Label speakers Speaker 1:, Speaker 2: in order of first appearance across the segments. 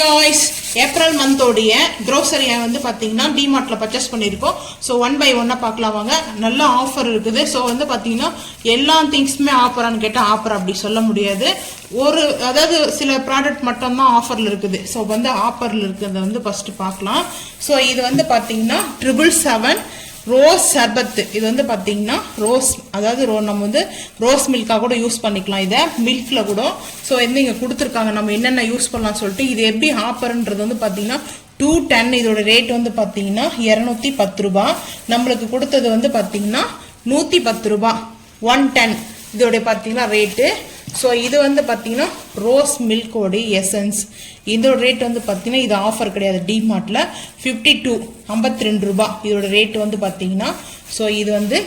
Speaker 1: guys, April மந்தோடைய க்ரோசரியை வந்து பார்த்தீங்கன்னா டிமார்ட்ல purchase பண்ணியிருக்கோம். ஸோ 1 by 1 பார்க்கலாம் வாங்க. நல்ல ஆஃபர் இருக்குது. ஸோ வந்து பார்த்தீங்கன்னா எல்லா திங்ஸுமே ஆஃபரானு கேட்டால் ஆஃபர் அப்படி சொல்ல முடியாது. அதாவது சில ப்ராடக்ட் மட்டும்தான் ஆஃபரில் இருக்குது. ஸோ வந்து ஆஃபரில் இருக்கிறத வந்து ஃபர்ஸ்ட் பார்க்கலாம். ஸோ இது வந்து பார்த்தீங்கன்னா 777 ரோஸ் சர்பத்து. இது வந்து பார்த்தீங்கன்னா ரோஸ், அதாவது நம்ம வந்து ரோஸ் மில்காக கூட யூஸ் பண்ணிக்கலாம். இதை மில்கில் கூட. ஸோ வந்து இங்கே கொடுத்துருக்காங்க நம்ம என்னென்ன யூஸ் பண்ணலாம் சொல்லிட்டு. இது எப்படி ஆஃபர்ன்றது வந்து பார்த்தீங்கன்னா 210. இதோட ரேட் வந்து பார்த்தீங்கன்னா 210 ரூபா. நம்மளுக்கு கொடுத்தது வந்து பார்த்தீங்கன்னா 110 ரூபா. 110 இதோட பார்த்தீங்கன்னா ரேட்டு. ஸோ இது வந்து பார்த்தீங்கன்னா ரோஸ் மில்கோட எசன்ஸ். இதோட ரேட் வந்து பார்த்தீங்கன்னா இது ஆஃபர் கிடையாது டிமார்ட்டில். 52 ரூபா இதோட ரேட் வந்து பார்த்தீங்கன்னா. ஸோ இது வந்து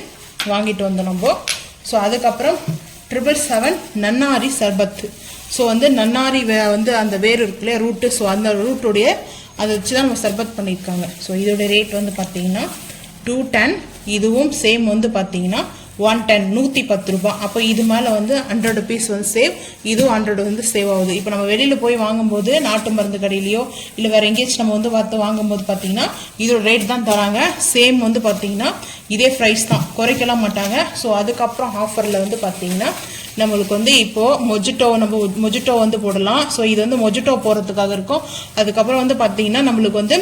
Speaker 1: வாங்கிட்டு வந்தோம் நம்ம. ஸோ அதுக்கப்புறம் 777 நன்னாரி சர்பத்து. ஸோ வந்து நன்னாரி வந்து அந்த வேர் இருக்குல்லையா ரூட்டு. ஸோ அந்த ரூட்டுடைய அதை வச்சு தான் நம்ம சர்பத் பண்ணியிருக்காங்க. ஸோ இதோட ரேட் வந்து பார்த்தீங்கன்னா 210. இதுவும் சேம் வந்து பார்த்தீங்கன்னா 110 110 ரூபா. அப்போ இது மேலே வந்து 100 rupees வந்து சேவ். இதுவும் 100 வந்து சேவ் ஆகுது. இப்போ நம்ம வெளியில் போய் வாங்கும்போது நாட்டு மருந்து கடையிலையோ இல்லை வேறு எங்கேயாச்சும் நம்ம வந்து பார்த்து வாங்கும்போது பார்த்தீங்கன்னா இதோட ரேட் தான் தராங்க. சேம் வந்து பார்த்தீங்கன்னா இதே ப்ரைஸ் தான், குறைக்கலாம் மாட்டாங்க. ஸோ அதுக்கப்புறம் ஆஃபரில் வந்து பார்த்தீங்கன்னா நம்மளுக்கு வந்து இப்போது மொஜிட்டோ வந்து போடலாம். ஸோ இது வந்து மொஜிட்டோ போடுறதுக்காக இருக்கும். அதுக்கப்புறம் வந்து பார்த்தீங்கன்னா நம்மளுக்கு வந்து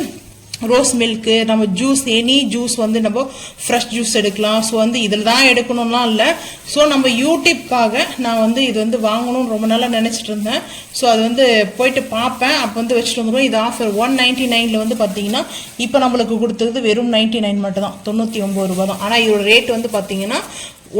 Speaker 1: ரோஸ் மில்க்கு, நம்ம ஜூஸ், எனி ஜூஸ் வந்து நம்ம ஃப்ரெஷ் ஜூஸ் எடுக்கலாம். ஸோ வந்து இதில் தான் எடுக்கணும்லாம் இல்லை. ஸோ நம்ம யூடியூப்காக நான் வந்து இது வந்து வாங்கணும்னு ரொம்ப நாளாக நினச்சிட்டு இருந்தேன். ஸோ அது வந்து போயிட்டு பார்ப்பேன். அப்போ வந்து வச்சுட்டு வந்துடும். இது ஆஃபர் 199 வந்து பார்த்தீங்கன்னா இப்போ நம்மளுக்கு கொடுத்தது வெறும் 99 மட்டும் தான், 99 ரூபா தான். ஆனால் இதோட ரேட் வந்து பார்த்தீங்கன்னா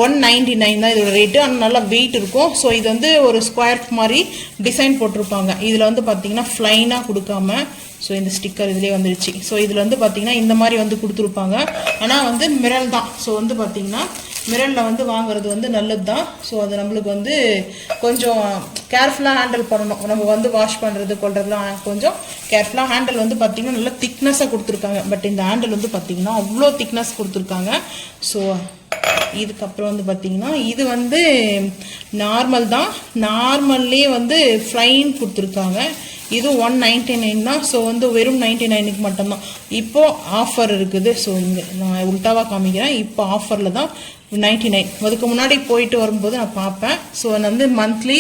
Speaker 1: 199 தான் இதோட ரேட்டு. ஆனால் நல்லா வெயிட் இருக்கும். ஸோ இது வந்து ஒரு ஸ்கொயர் மாதிரி டிசைன் போட்டிருப்பாங்க. இதில் வந்து பார்த்தீங்கன்னா ஃப்ளைனாக கொடுக்காம ஸோ இந்த ஸ்டிக்கர் இதுலேயே வந்துடுச்சு. ஸோ இதில் வந்து பார்த்தீங்கன்னா இந்த மாதிரி வந்து கொடுத்துருப்பாங்க. ஆனால் வந்து மிரல் தான். ஸோ வந்து பார்த்தீங்கன்னா மிரலில் வந்து வாங்குறது வந்து நல்லது தான். ஸோ அது நம்மளுக்கு வந்து கொஞ்சம் கேர்ஃபுல்லாக ஹேண்டில் பண்ணணும். நம்ம வந்து வாஷ் பண்ணுறது கொள்றதுலாம் கொஞ்சம் கேர்ஃபுல்லாக ஹேண்டில் வந்து பார்த்தீங்கன்னா நல்லா திக்னஸாக கொடுத்துருக்காங்க. பட் இந்த ஹேண்டில் வந்து பார்த்தீங்கன்னா அவ்வளோ திக்னஸ் கொடுத்துருக்காங்க. ஸோ இதுக்கப்புறம் வந்து பார்த்தீங்கன்னா இது வந்து நார்மல் தான். நார்மல்லே வந்து ஃப்ளைன் கொடுத்துருக்காங்க. இது 199 தான். ஸோ வந்து வெறும் 99க்கு மட்டும்தான் இப்போ ஆஃபர் இருக்குது. ஸோ இங்கே நான் உல்டாவாக காமிக்கிறேன். இப்போ ஆஃபரில் தான் 99. அதுக்கு முன்னாடி போயிட்டு வரும்போது நான் பார்ப்பேன். ஸோ வந்து மந்த்லி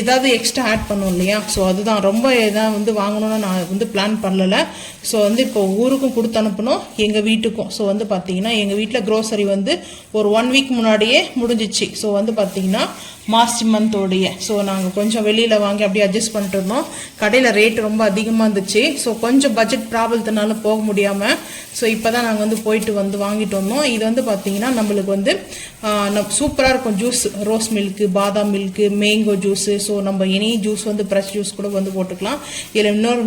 Speaker 1: ஏதாவது எக்ஸ்ட்ரா ஆட் பண்ணுவோம் இல்லையா. ஸோ அதுதான் ரொம்ப எதாவது வந்து வாங்கணும்னு நான் வந்து பிளான் பண்ணலை. ஸோ வந்து இப்போ ஊருக்கும் கொடுத்து அனுப்பணும், எங்கள் வீட்டுக்கும். ஸோ வந்து பார்த்தீங்கன்னா எங்கள் வீட்டில் க்ரோசரி வந்து ஒரு 1 வீக் முன்னாடியே முடிஞ்சிச்சு. ஸோ வந்து பார்த்தீங்கன்னா மார்ச் மந்தோடைய. ஸோ நாங்கள் கொஞ்சம் வெளியில் வாங்கி அப்படியே அட்ஜஸ்ட் பண்ணிட்டு இருந்தோம். கடையில் ரேட் ரொம்ப அதிகமாக இருந்துச்சு. ஸோ கொஞ்சம் பட்ஜெட் ப்ராப்ளத்தினால போக முடியாமல் ஸோ இப்போ தான் நாங்கள் வந்து போயிட்டு வந்து வாங்கிட்டு வந்தோம். இது வந்து பார்த்தீங்கன்னா நம்மளுக்கு வந்து சூப்பராக இருக்கும் ஜூஸ். ரோஸ் மில்க்கு, பாதாம் மில்க்கு, மேங்கோ ஜூஸு. ஸோ நம்ம எனி ஜூஸ் வந்து ஃப்ரெஷ் ஜூஸ் கூட வந்து போட்டுக்கலாம். இதில் இன்னொரு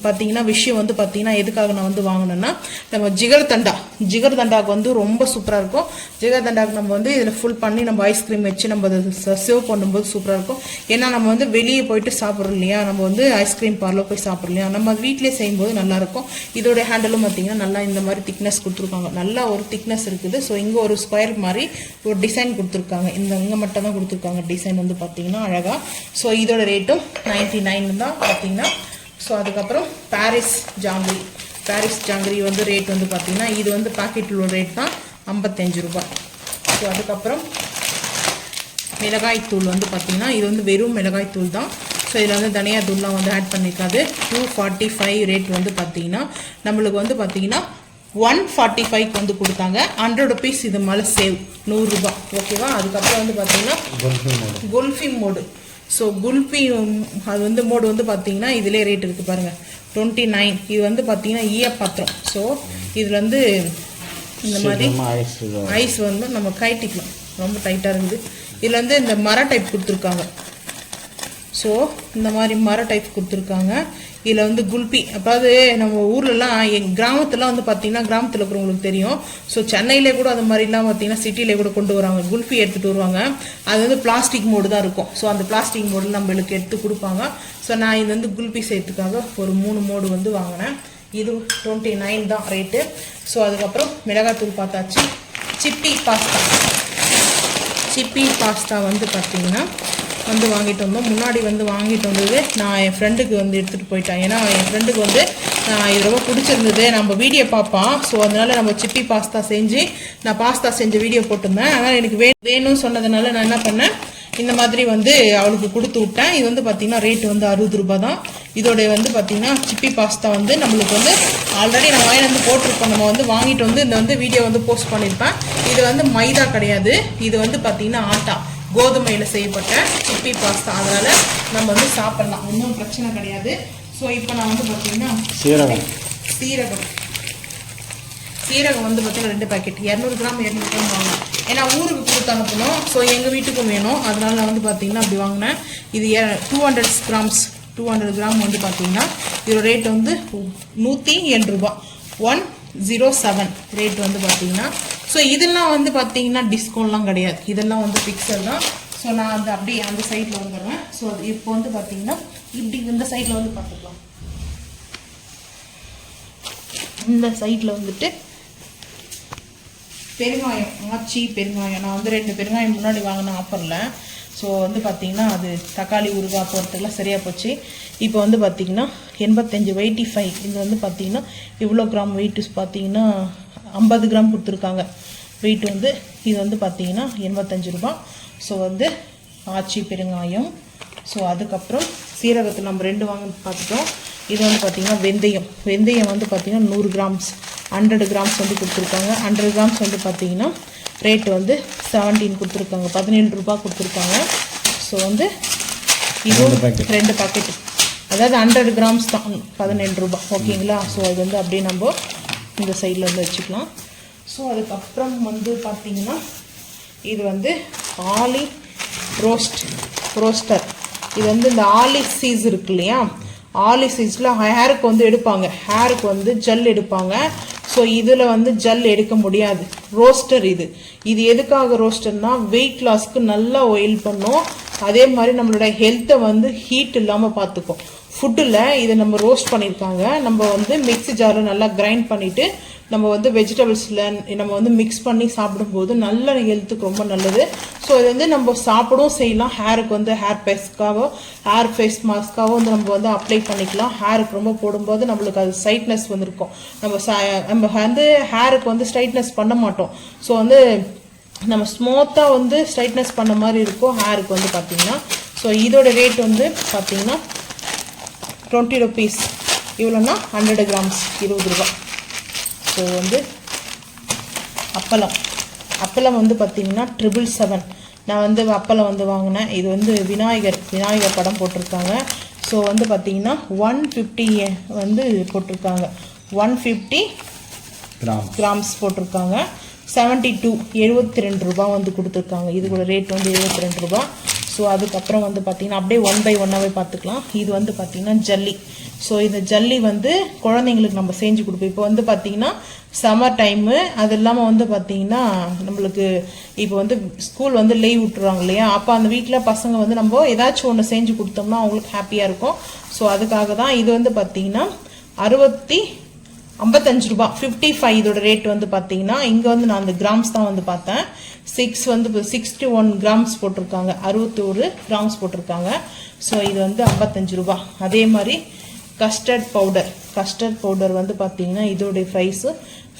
Speaker 1: பார்த்தீங்கன்னா விஷயம் வந்து பார்த்தீங்கன்னா எதுக்காக நான் வந்து வாங்கினேன்னா நம்ம ஜிகர் தண்டாக்கு வந்து ரொம்ப சூப்பராக இருக்கும். ஜிகர் தண்டாக்கு நம்ம வந்து இதில் ஃபுல் பண்ணி நம்ம ஐஸ்கிரீம் வச்சு நம்ம அதை சர்வ் பண்ணும்போது சூப்பராக இருக்கும். ஏன்னா நம்ம வந்து வெளியே போயிட்டு சாப்பிட்றோம் இல்லையா, நம்ம வந்து ஐஸ்கிரீம் பார்லர் போய் சாப்பிட்றோம் இல்லையா, நம்ம அது வீட்டிலே செய்யும்போது நல்லாயிருக்கும். இதோட ஹேண்டலும் பார்த்தீங்கன்னா நல்லா இந்த மாதிரி திக்னஸ் கொடுத்துருக்காங்க. நல்லா ஒரு திக்னஸ் இருக்குது. ஸோ இங்கே ஒரு ஸ்கொயர் மாதிரி ஒரு டிசைன் கொடுத்துருக்காங்க. இங்கே மட்டும் தான் கொடுத்துருக்காங்க டிசைன் வந்து பார்த்தீங்கன்னா அழகாக. ஸோ இதோட ரேட்டும் 99 தான் பார்த்தீங்கன்னா. ஸோ அதுக்கப்புறம் பாரிஸ் ஜாங்கிரி வந்து ரேட் வந்து பார்த்தீங்கன்னா இது வந்து பாக்கெட்டில் ரேட் தான் 55 ரூபாய். ஸோ அதுக்கப்புறம் மிளகாய்த்தூள் வந்து பார்த்தீங்கன்னா இது வந்து வெறும் மிளகாய்த்தூள் தான். ஸோ இதில் வந்து தனியா தூள்லாம் வந்து ஆட் பண்ணியிருக்காது. 245 ரேட் வந்து பார்த்தீங்கன்னா நம்மளுக்கு வந்து பார்த்தீங்கன்னா 145க்கு வந்து கொடுத்தாங்க. 100 rupees இது மேலே சேவ், 100 ரூபாய். ஓகேவா. அதுக்கப்புறம் வந்து பார்த்தீங்கன்னா குல்ஃபி மோடு. ஸோ குல்ஃபி அது வந்து மோடு வந்து பார்த்தீங்கன்னா இதிலே ரேட் இருக்குது பாருங்கள் 29. இது வந்து பார்த்தீங்கன்னா ஈயப்பாத்திரம். ஸோ இதில் வந்து இந்த மாதிரி ஐஸ் வந்து நம்ம கைட்டிக்கலாம். ரொம்ப டைட்டாக இருக்குது. இதில் வந்து இந்த மர டைப் கொடுத்துருக்காங்க. ஸோ இந்த மாதிரி மர டைப் கொடுத்துருக்காங்க. இதில் வந்து குல்பி, அதாவது நம்ம ஊர்லலாம் கிராமத்துலாம் வந்து பார்த்தீங்கன்னா கிராமத்தில் இருக்கிறவங்களுக்கு தெரியும். ஸோ சென்னையிலே கூட அது மாதிரிலாம் பார்த்தீங்கன்னா சிட்டியிலே கூட கொண்டு வராங்க. குல்ஃபி எடுத்துகிட்டு வருவாங்க. அது வந்து பிளாஸ்டிக் மோடு தான் இருக்கும். ஸோ அந்த பிளாஸ்டிக் மோடில் நம்மளுக்கு எடுத்து கொடுப்பாங்க. ஸோ நான் இது வந்து குல்பி செய்யறதுக்காக ஒரு 3 மோடு வந்து வாங்கினேன். இது 29 தான் ரேட்டு. ஸோ அதுக்கப்புறம் மிளகாத்தூள் பார்த்தாச்சு. சிப்பி பாஸ்தா வந்து பார்த்தீங்கன்னா வந்து வாங்கிட்டு வந்தோம். முன்னாடி வந்து வாங்கிட்டு வந்தது நான் என் ஃப்ரெண்டுக்கு வந்து எடுத்துகிட்டு போயிட்டேன். ஏன்னா என் ஃப்ரெண்டுக்கு வந்து இது ரொம்ப பிடிச்சிருந்தது. நம்ம வீடியோ பார்ப்பான். ஸோ அதனால் நம்ம சிப்பி பாஸ்தா செஞ்சு நான் பாஸ்தா செஞ்ச வீடியோ போட்டிருந்தேன். அதனால் எனக்கு வேணும்னு சொன்னதுனால நான் என்ன பண்ணேன், இந்த மாதிரி வந்து அவளுக்கு கொடுத்து விட்டேன். இது வந்து பார்த்திங்கன்னா ரேட்டு வந்து 60 ரூபா தான். இதோடைய வந்து பார்த்திங்கன்னா சிப்பி பாஸ்தா வந்து நம்மளுக்கு வந்து ஆல்ரெடி நான் வாங்கி வந்து போட்டிருப்போம். நம்ம வந்து வாங்கிட்டு வந்து இந்த வந்து வீடியோ வந்து போஸ்ட் பண்ணியிருப்பேன். இது வந்து மைதா கிடையாது, இது வந்து பார்த்திங்கன்னா ஆட்டா கோதுமையில் செய்யப்பட்ட சிப்பி பாஸ்தா. அதனால் நம்ம வந்து சாப்பிட்லாம், ஒன்றும் பிரச்சனை கிடையாது. ஸோ இப்போ நான் வந்து பார்த்திங்கன்னா சீரகம் வந்து பார்த்திங்கன்னா 2 பாக்கெட் 200 கிராம் 200 கிராம் வாங்கினேன். ஏன்னா ஊருக்கு கொடுத்து அனுப்பணும். ஸோ எங்கள் வீட்டுக்கும் வேணும். அதனால் நான் வந்து பார்த்திங்கன்னா அப்படி வாங்கினேன். இது 200 கிராம் வந்து பார்த்திங்கன்னா இதோட ரேட் வந்து 107 ரூபா 107 ரேட் வந்து பார்த்திங்கன்னா. ஸோ இதெல்லாம் வந்து பார்த்திங்கன்னா டிஸ்கவுண்ட்லாம் கிடையாது, இதெல்லாம் வந்து ஃபிக்ஸட் தான். ஸோ நான் வந்து அப்படியே அந்த சைடில் வந்துடுவேன். ஸோ அது இப்போ வந்து பார்த்திங்கன்னா இப்படி இந்த சைடில் வந்து பார்த்துக்கலாம். இந்த சைடில் வந்துட்டு பெருங்காயம், ஆச்சி பெருங்காயம். நான் வந்து 2 பெருங்காயம் முன்னாடி வாங்கினேன் ஆஃபரில். ஸோ வந்து பார்த்திங்கன்னா அது தக்காளி ஊறுகாய் போகிறதுக்கெல்லாம் சரியாக போச்சு. இப்போ வந்து பார்த்திங்கன்னா 85 85 இது வந்து பார்த்திங்கன்னா இவ்வளோ கிராம் வெயிட்டு பார்த்திங்கன்னா 50 கிராம் கொடுத்துருக்காங்க வெயிட் வந்து. இது வந்து பார்த்திங்கன்னா 85 ரூபா. ஸோ வந்து ஆச்சி பெருங்காயம். ஸோ அதுக்கப்புறம் சீரகத்தில் நம்ம 2 வாங்க பார்த்துட்டோம். இது வந்து பார்த்திங்கன்னா வெந்தயம் வந்து பார்த்திங்கன்னா 100 கிராம்ஸ் 100 கிராம்ஸ் வந்து கொடுத்துருக்காங்க. 100 கிராம்ஸ் வந்து பார்த்திங்கன்னா ரேட்டு வந்து 17 கொடுத்துருக்காங்க, 17 ரூபா கொடுத்துருக்காங்க. ஸோ வந்து இதுவும் 2 பாக்கெட், அதாவது 100 கிராம்ஸ் தான் 17 ரூபா. ஓகேங்களா? ஸோ இது வந்து அப்படியே நம்ம இந்த சைடில் வந்து வச்சுக்கலாம். ஸோ அதுக்கப்புறம் வந்து பார்த்திங்கன்னா இது வந்து ஆலி ரோஸ்டர். இது வந்து இந்த ஆலி சீஸ் இருக்கு இல்லையா, ஆலி சீஸில் ஹேருக்கு வந்து எடுப்பாங்க, ஹேருக்கு வந்து ஜெல் எடுப்பாங்க. ஸோ இதில் வந்து ஜெல் எடுக்க முடியாது, ரோஸ்டர். இது எதுக்காக ரோஸ்டர்னா வெயிட் லாஸ்க்கு நல்லா ஆயில் பண்ணும். அதே மாதிரி நம்மளோட ஹெல்த்தை வந்து ஹீட் இல்லாமல் பார்த்துக்கும். ஃபுட்டில் இதை நம்ம ரோஸ்ட் பண்ணியிருக்காங்க. நம்ம வந்து மிக்ஸி ஜாரில் நல்லா கிரைண்ட் பண்ணிவிட்டு நம்ம வந்து வெஜிடபிள்ஸில் நம்ம வந்து மிக்ஸ் பண்ணி சாப்பிடும்போது நல்ல ஹெல்த்துக்கு ரொம்ப நல்லது. ஸோ இது வந்து நம்ம சாப்பிடவும் செய்யலாம். ஹேருக்கு வந்து ஹேர் ஃபேஸ் மாஸ்க்காவோ வந்து நம்ம வந்து அப்ளை பண்ணிக்கலாம். ஹேருக்கு ரொம்ப போடும்போது நம்மளுக்கு அது ஸ்ட்ரைட்னஸ் வந்துருக்கும். நம்ம வந்து ஹேருக்கு வந்து ஸ்ட்ரைட்னஸ் பண்ண மாட்டோம். ஸோ வந்து நம்ம ஸ்மூத்தாக வந்து ஸ்ட்ரைட்னஸ் பண்ண மாதிரி இருக்கும் ஹேருக்கு வந்து பார்த்திங்கன்னா. ஸோ இதோட ரேட் வந்து பார்த்திங்கன்னா 20 rupees. இவ்வளோன்னா 100 கிராம்ஸ் 20 ரூபா. ஸோ வந்து அப்பளம் வந்து பார்த்திங்கன்னா 777. நான் வந்து அப்பளம் வந்து வாங்கினேன். இது வந்து விநாயகர் படம் போட்டிருக்காங்க. ஸோ வந்து பார்த்திங்கன்னா 150 வந்து போட்டிருக்காங்க, 150 கிராம்ஸ் போட்டிருக்காங்க. 72 ரூபா வந்து கொடுத்துருக்காங்க. இதுக்கூட ரேட் வந்து 72 ரூபா. ஸோ அதுக்கப்புறம் வந்து பார்த்திங்கன்னா அப்படியே 1 by 1ஆகவே பார்த்துக்கலாம். இது வந்து பார்த்திங்கன்னா ஜல்லி. ஸோ இந்த ஜல்லி வந்து குழந்தைங்களுக்கு நம்ம செஞ்சு கொடுப்போம். இப்போ வந்து பார்த்திங்கன்னா சம்மர் டைமு, அது இல்லாமல் வந்து பார்த்திங்கன்னா நம்மளுக்கு இப்போ வந்து ஸ்கூல் வந்து லீவ் விட்டுருவாங்க இல்லையா, அப்போ அந்த வீட்டில் பசங்க வந்து நம்ம ஏதாச்சும் ஒன்று செஞ்சு கொடுத்தோம்னா அவங்களுக்கு ஹாப்பியாக இருக்கும். ஸோ அதுக்காக தான் இது வந்து பார்த்திங்கன்னா 55 ரூபா 55. இதோட ரேட் வந்து பார்த்தீங்கன்னா இங்கே வந்து நான் அந்த கிராம்ஸ் தான் வந்து பார்த்தேன். 61 கிராம்ஸ் போட்டிருக்காங்க, 61 கிராம்ஸ் போட்டிருக்காங்க. ஸோ இது வந்து 55 ரூபா. அதே மாதிரி கஸ்டர்ட் பவுடர் வந்து பார்த்தீங்கன்னா இதோடைய ப்ரைஸு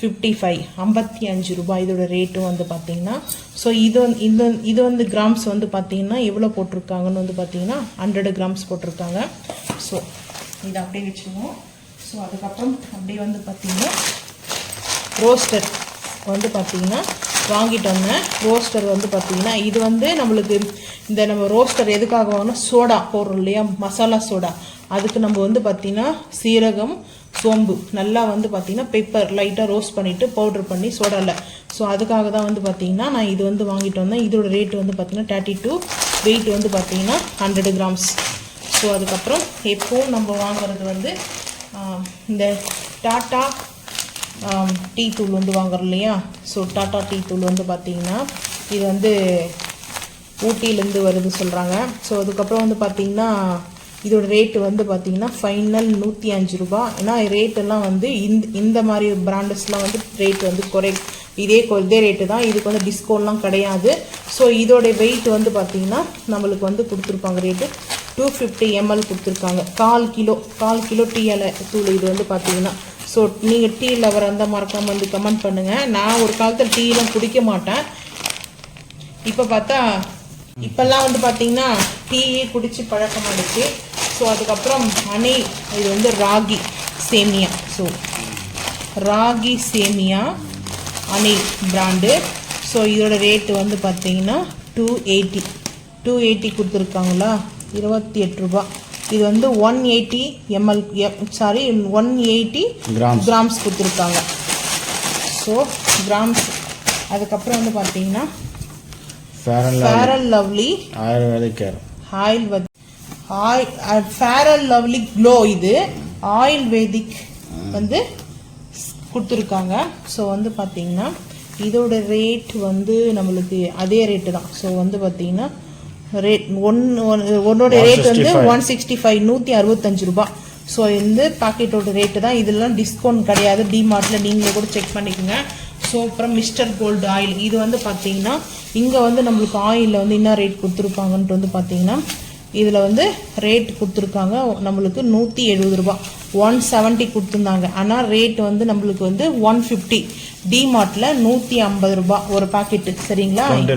Speaker 1: 55 ரூபா. இதோட ரேட்டும் வந்து பார்த்தீங்கன்னா ஸோ இது வந்து கிராம்ஸ் வந்து பார்த்தீங்கன்னா எவ்வளோ போட்டிருக்காங்கன்னு வந்து பார்த்தீங்கன்னா 100 கிராம்ஸ் போட்டிருக்காங்க. ஸோ இதை அப்படியே வச்சுருவோம். ஸோ அதுக்கப்புறம் அப்படியே வந்து பார்த்திங்கன்னா ரோஸ்டர் வந்து பார்த்திங்கன்னா வாங்கிட்டு வந்தேன். ரோஸ்டர் வந்து பார்த்திங்கன்னா இது வந்து நம்மளுக்கு இந்த நம்ம ரோஸ்டர் எதுக்காக வாங்கினா சோடா போடுறோம் இல்லையா, மசாலா சோடா, அதுக்கு நம்ம வந்து பார்த்திங்கன்னா சீரகம் சோம்பு நல்லா வந்து பார்த்திங்கன்னா பெப்பர் லைட்டாக ரோஸ்ட் பண்ணிவிட்டு பவுட்ரு பண்ணி சோடாவில். ஸோ அதுக்காக தான் வந்து பார்த்திங்கன்னா நான் இது வந்து வாங்கிட்டு வந்தேன். இதோட ரேட்டு வந்து பார்த்திங்கன்னா 32, வெயிட் வந்து பார்த்திங்கன்னா 100 கிராம்ஸ். ஸோ அதுக்கப்புறம் எப்போவும் நம்ம வாங்குறது வந்து இந்த டாட்டா டீ தூள் வந்து வாங்குறோம் இல்லையா. ஸோ டாட்டா டீ தூள் வந்து பார்த்திங்கன்னா இது வந்து ஊட்டியிலேருந்து வருது சொல்கிறாங்க. ஸோ அதுக்கப்புறம் வந்து பார்த்திங்கன்னா இதோட ரேட்டு வந்து பார்த்திங்கன்னா ஃபைனல் 105 ரூபா. ஏன்னா ரேட்டெல்லாம் வந்து இந்த மாதிரி பிராண்டஸ்லாம் வந்து ரேட் வந்து இதே ரேட்டு தான். இதுக்கு வந்து டிஸ்கவுண்ட்லாம் கிடையாது. ஸோ இதோட வெயிட் வந்து பார்த்தீங்கன்னா நம்மளுக்கு வந்து கொடுத்துருப்பாங்க ரேட்டு 250 ml கொடுத்துருக்காங்க. 1/4 கிலோ டீ இலை தூள் இது வந்து பார்த்தீங்கன்னா. ஸோ நீங்கள் டீ லவர் அந்த மறக்காம வந்து கமெண்ட் பண்ணுங்கள். நான் ஒரு காலத்தில் டீலாம் குடிக்க மாட்டேன். இப்போ பார்த்தா இப்போல்லாம் வந்து பார்த்தீங்கன்னா டீயே குடித்து பழக்கமாகிடுச்சு. ஸோ அதுக்கப்புறம் இது வந்து ராகி சேமியா. ஸோ ராகி சேமியா அனில் பிராண்டு. ஸோ இதோட ரேட்டு வந்து பார்த்தீங்கன்னா 280 கொடுத்துருக்காங்களா, 28 ரூபா. இது வந்து 180 ml 180 கிராம்ஸ் கொடுத்துருக்காங்க. So grams. அதுக்கப்புறம் வந்து பார்த்தீங்கன்னா Fair and Lovely Fair and Lovely glow இது ஆயுர்வேதிக் வந்து கொடுத்துருக்காங்க. ஸோ வந்து பார்த்தீங்கன்னா இதோட ரேட் வந்து நம்மளுக்கு அதே ரேட்டு தான். ஸோ வந்து பார்த்தீங்கன்னா ரேட் ஒன்னோட ரேட் வந்து 165 165 ரூபா. ஸோ இந்த பாக்கெட்டோட ரேட்டு தான். இதெல்லாம் டிஸ்கவுண்ட் கிடையாது. டிமார்ட்டில் நீங்களே கூட செக் பண்ணிக்கோங்க. ஸோ அப்புறம் மிஸ்டர் கோல்டு ஆயில் இது வந்து பார்த்தீங்கன்னா இங்கே வந்து நம்மளுக்கு ஆயிலில் வந்து என்ன ரேட் கொடுத்துருப்பாங்கன்ட்டு வந்து பார்த்தீங்கன்னா இதில் வந்து ரேட் கொடுத்துருக்காங்க நம்மளுக்கு 170 ரூபா. 170 கொடுத்துருந்தாங்க. ஆனால் ரேட் வந்து நம்மளுக்கு வந்து 150. டிமார்ட்டில் 150 ரூபா ஒரு பாக்கெட்டு. சரிங்களா, 20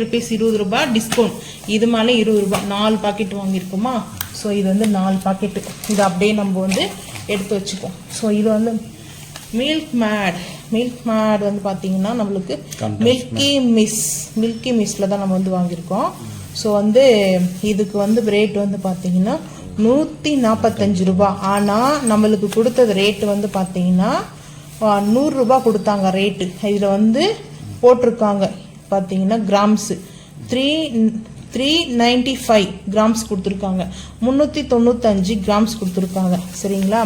Speaker 1: ருபீஸ் 20 ரூபா டிஸ்கவுண்ட். இது மேலே 20 ரூபா. 4 பாக்கெட் வாங்கியிருக்கோமா. ஸோ இது வந்து 4 பாக்கெட்டு. இது அப்படியே நம்ம வந்து எடுத்து வச்சுப்போம். ஸோ இது வந்து மில்க் மேட் வந்து பார்த்தீங்கன்னா நம்மளுக்கு மில்கி மிஸ்ல தான் நம்ம வந்து வாங்கியிருக்கோம். ஸோ வந்து இதுக்கு வந்து ரேட் வந்து பார்த்தீங்கன்னா 145 ரூபா. ஆனால் நம்மளுக்கு கொடுத்தது ரேட்டு வந்து பார்த்தீங்கன்னா 100 ரூபா கொடுத்தாங்க ரேட்டு. இதில் வந்து போட்டிருக்காங்க பார்த்தீங்கன்னா கிராம்ஸு 395 கிராம்ஸ் கொடுத்துருக்காங்க. 395 கிராம்ஸ் கொடுத்துருக்காங்க. சரிங்களா.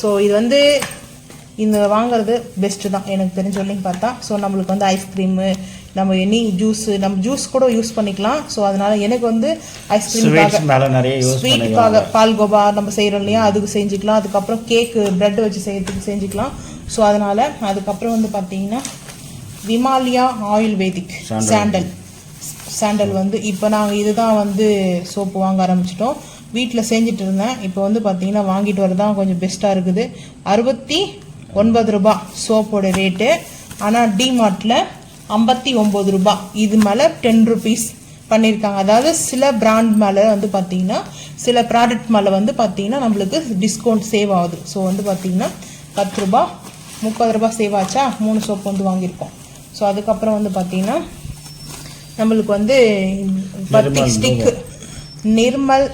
Speaker 1: ஸோ இது வந்து இந்த வாங்குறது பெஸ்ட்டு தான் எனக்கு தெரிஞ்ச வரைக்கும் பார்த்தா. ஸோ நம்மளுக்கு வந்து ஐஸ்கிரீமு நம்ம எனி நம்ம ஜூஸ் கூட யூஸ் பண்ணிக்கலாம். ஸோ அதனால எனக்கு வந்து ஸ்வீட்டுக்காக பால்கோவா நம்ம செய்கிறோம் இல்லையா, அதுக்கு செஞ்சுக்கலாம். அதுக்கப்புறம் கேக்கு பிரெட் வச்சு செய்யறதுக்கு செஞ்சுக்கலாம். ஸோ அதனால அதுக்கப்புறம் வந்து பார்த்தீங்கன்னா விமாலியா ஆயுர்வேதிக் சாண்டல் வந்து இப்போ நாங்கள் இதுதான் வந்து சோப்பு வாங்க ஆரம்பிச்சிட்டோம். வீட்டில் செஞ்சுட்டு இருந்தேன். இப்போ வந்து பார்த்தீங்கன்னா வாங்கிட்டு வரதான் கொஞ்சம் பெஸ்ட்டாக இருக்குது. 69 ரூபா சோப்போட ரேட்டு. ஆனால் டிமார்ட்டில் 59 ரூபா. இது மேலே 10 ருபீஸ் பண்ணியிருக்காங்க. அதாவது சில பிராண்ட் மேலே வந்து பார்த்தீங்கன்னா சில ப்ராடக்ட் மேலே வந்து பார்த்தீங்கன்னா நம்மளுக்கு டிஸ்கவுண்ட் சேவ் ஆகுது. ஸோ வந்து பார்த்தீங்கன்னா 10 ரூபா 30 ரூபா சேவ் ஆச்சா. 3 சோப்பு வந்து வாங்கியிருக்கோம். ஸோ அதுக்கப்புறம் வந்து பார்த்தீங்கன்னா நம்மளுக்கு வந்து வத்தி ஸ்டிக் நிர்மல்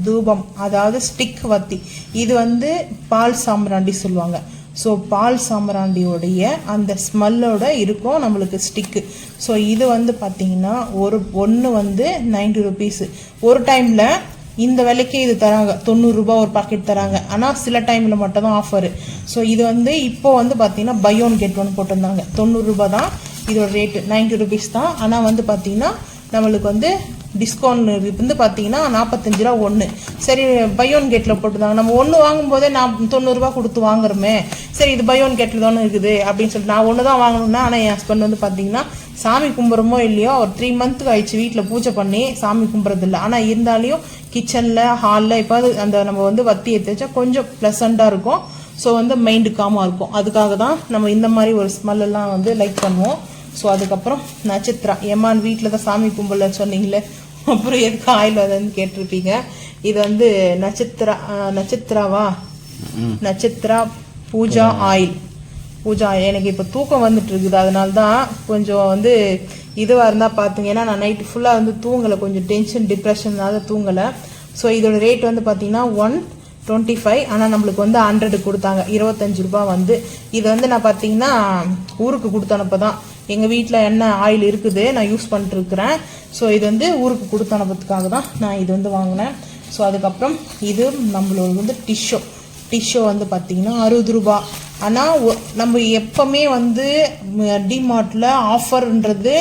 Speaker 1: தூபம் அதாவது ஸ்டிக் வத்தி. இது வந்து பால் சாம்பிராண்டி சொல்லுவாங்க. ஸோ பால் சாம்பிராண்டியோடைய அந்த ஸ்மெல்லோட இருக்கும் நம்மளுக்கு ஸ்டிக்கு. ஸோ இது வந்து பார்த்தீங்கன்னா ஒன்று வந்து 90 ருபீஸு. ஒரு டைமில் இந்த விலைக்கு இது தராங்க. 90 ரூபா ஒரு பாக்கெட் தராங்க. ஆனால் சில டைமில் மட்டும் தான் ஆஃபரு. ஸோ இது வந்து இப்போ வந்து பார்த்தீங்கன்னா பை ஒன் கெட் ஒன் போட்டிருந்தாங்க. 90 ரூபா தான் இதோட ரேட்டு. 90 ருபீஸ் தான். ஆனால் வந்து பார்த்தீங்கன்னா நம்மளுக்கு வந்து டிஸ்கவுண்ட் வந்து பார்த்தீங்கன்னா 45 ரூபா ஒன்று. சரி பை ஒன் கேட்டில் போட்டுருந்தாங்க. நம்ம ஒன்று வாங்கும்போதே 90 ரூபா கொடுத்து வாங்குறோமே, சரி இது பை ஒன் கேட்டில் தானே இருக்குது அப்படின்னு சொல்லிட்டு நான் ஒன்று தான் வாங்கணும்னா. ஆனால் என் ஹஸ்பண்ட் வந்து பார்த்தீங்கன்னா சாமி கும்பிட்றமோ இல்லையோ ஒரு 3 மந்த்துக்கு ஆயிடுச்சு வீட்டில் பூஜை பண்ணி சாமி கும்பிட்றதில்ல. ஆனால் இருந்தாலையும் கிச்சனில் ஹாலில் இப்போ அந்த நம்ம வந்து வத்தி எடுத்து வச்சா கொஞ்சம் ப்ளசண்ட்டாக இருக்கும். ஸோ வந்து மைண்டு காமாக இருக்கும். அதுக்காக தான் நம்ம இந்த மாதிரி ஒரு ஸ்மெல்லாம் வந்து லைக் பண்ணுவோம். ஸோ அதுக்கப்புறம் நட்சத்திரா ஏமான் வீட்டில் தான் சாமி கும்பல சொன்னீங்களே, அப்புறம் எதுக்கு ஆயில் அதுன்னு கேட்டிருப்பீங்க. இது வந்து நட்சத்திராவா நட்சத்திரா பூஜா ஆயில். எனக்கு இப்போ தூக்கம் வந்துட்டு இருக்குது. அதனால தான் கொஞ்சம் வந்து இதுவாக இருந்தால் பார்த்தீங்கன்னா நான் நைட்டு ஃபுல்லாக வந்து தூங்கலை. கொஞ்சம் டென்ஷன் டிப்ரெஷன்னால தூங்கலை. ஸோ இதோட ரேட் வந்து பார்த்தீங்கன்னா 125. ஆனால் நம்மளுக்கு வந்து 100 கொடுத்தாங்க. 25 ரூபா வந்து. இது வந்து நான் பார்த்தீங்கன்னா ஊருக்கு கொடுத்த அனுப்ப தான். எங்கள் வீட்டில் என்ன ஆயில் இருக்குது நான் யூஸ் பண்ணிட்டுருக்கிறேன். ஸோ இது வந்து ஊருக்கு கொடுத்து அனுப்புறதுக்காக தான் நான் இது வந்து வாங்கினேன். ஸோ அதுக்கப்புறம் இது நம்மளோட வந்து டிஷ்ஷோ வந்து பார்த்தீங்கன்னா 60 ரூபா. ஆனால் நம்ம எப்பவுமே வந்து டிமார்ட்டில் ஆஃபர்ன்றது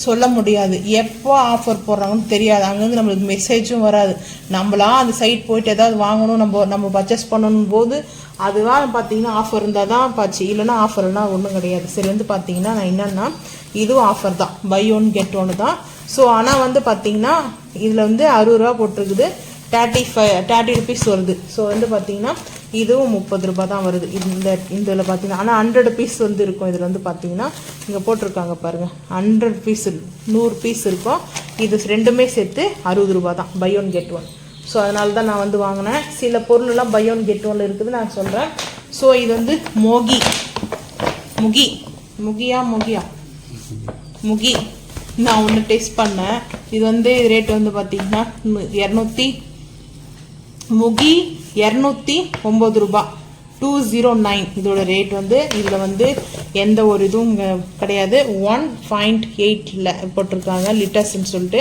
Speaker 1: சொல்ல முடியாது, எப்போ ஆஃபர் போடுறாங்கன்னு தெரியாது. அங்கேருந்து நம்மளுக்கு மெசேஜும் வராது. நம்மளா அந்த சைட் போயிட்டு ஏதாவது வாங்கணும், நம்ம பர்ச்சேஸ் பண்ணணும் போது அதுதான் பார்த்தீங்கன்னா ஆஃபர் இருந்தால் தான் பாச்சு, இல்லைன்னா ஆஃபர்னா ஒன்றும் கிடையாது. சரி வந்து பார்த்தீங்கன்னா நான் என்னென்னா இதுவும் ஆஃபர் தான், பை ஒன் கெட் ஒன்று தான். ஸோ ஆனால் வந்து பார்த்தீங்கன்னா இதில் வந்து 60 ரூபா போட்டிருக்குது, 30 ருபீஸ் வருது. ஸோ வந்து பார்த்தீங்கன்னா இதுவும் 30 ரூபா தான் வருது இதில் பார்த்தீங்கன்னா. ஆனால் 100 பீஸ் வந்து இருக்கும் இதில் வந்து பார்த்தீங்கன்னா. இங்கே போட்டிருக்காங்க பாருங்கள், 100 பீஸ் 100 பீஸ் இருக்கும். இது ரெண்டுமே சேர்த்து 60 ரூபா தான், buy one get one. So அதனால தான் நான் வந்து வாங்கினேன். சில பொருளெல்லாம் பை ஒன் கெட் ஒன்ல இருக்குது நான் சொல்கிறேன். ஸோ இது வந்து முகி நான் ஒன்று டேஸ்ட் பண்ணேன். இது வந்து ரேட் வந்து பார்த்தீங்கன்னா 209 ரூபா, 209 இதோட ரேட் வந்து. இதில் வந்து எந்த ஒரு இதுவும் கிடையாது, 1.8 போட்டிருக்காங்க லிட்டர்ஸ்ன்னு சொல்லிட்டு.